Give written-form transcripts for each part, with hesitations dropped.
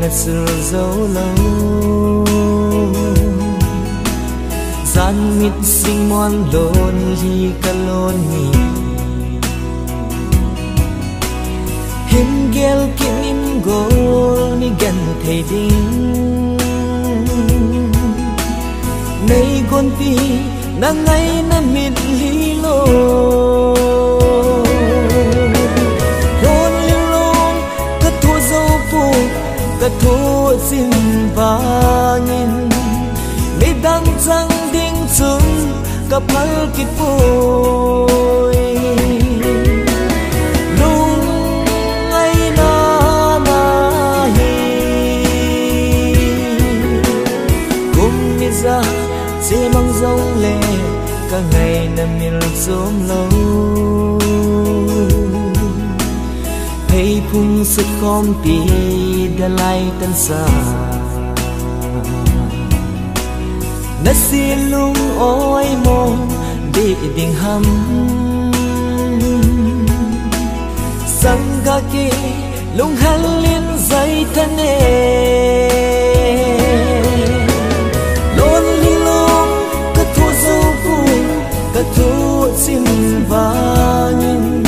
là sự dấu lâu gian mít sinh mòn lôn li cả lôn nhỉ hiếm ghel kim im gol ni gần thầy đinh nay con ti na ngày na mít li lô cả thua xin vangin mi đang răng đinh xuống cả phal kịp bôi lung ngày na na hi cùng mi ra sẽ mang dòng lệ cả ngày nằm miền xóm lâu hay phun sức không pi đã lại tan xa na xin lung ôi mong đi đình hầm sang ga kia lung hal liên dây thân lôn li lung cả thua dâu vui cả thua xin vang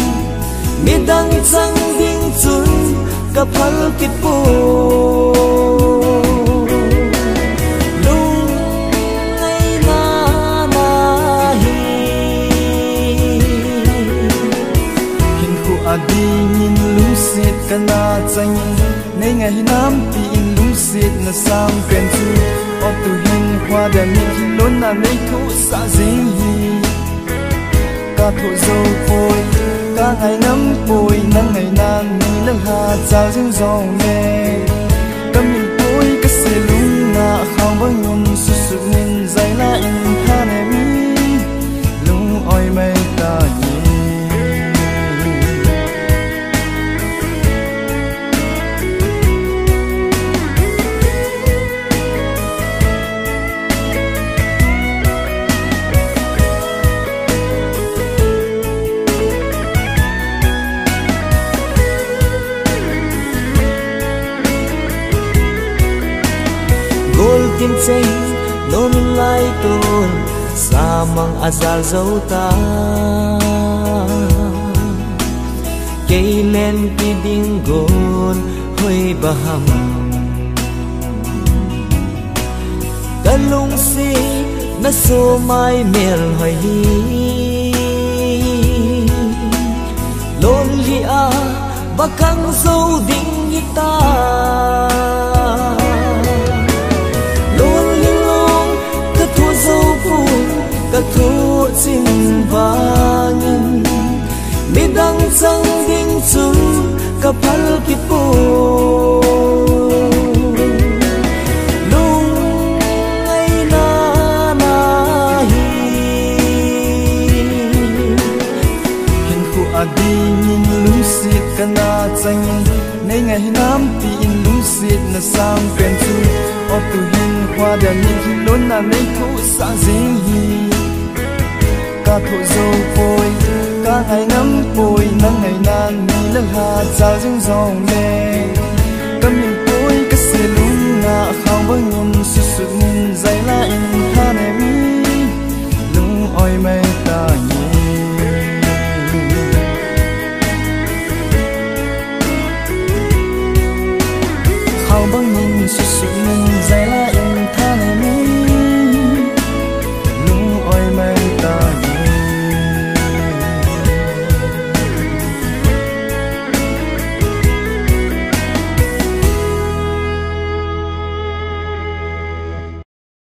mi đang sang đinh xuống cả phal kịp bôi lung ngày na na hi hin khu adi nhìn lung xịt cả na tranh nay ngày nam ti in lung xịt na sang quen chu ở tu hin hoa đàn nhìn lôn na nay thu xa dính hi cả thổ dâu phôi cả ngày nắng bồi nắng ngày nan mi nắng hà trao riêng dòng nghe cầm mình bôi cái xe lung na không bao nhung sụt sụt nhìn dây la in tha này mi lung oi mây ta tim say nôn lai tôn sa mang azal dấu ta cây lên pi ding gôn hơi baham ta lung si na so mai mel hơi hi lôn li a bakang dấu ding ta cả thua xin vangin mi đang răng đinh xuống cả phal kịp bôi lung ngày na na hi hin khu adi nhìn lung xịt cả na tranh nay ngày nam ti in lung xịt na sang quen chu ở tu hin hoa đàn nhìn lôn na nay thu xa dính hi cả thổ dâu phôi cả ngày nắng bồi nắng ngày nan mi nắng hà trao riêng dòng nghe cầm mình bôi cái xe lung na không bao nhung sụt sụt nhìn dây la in tha này mi lung oi mây ta không bao nhung sụt sụt nhìn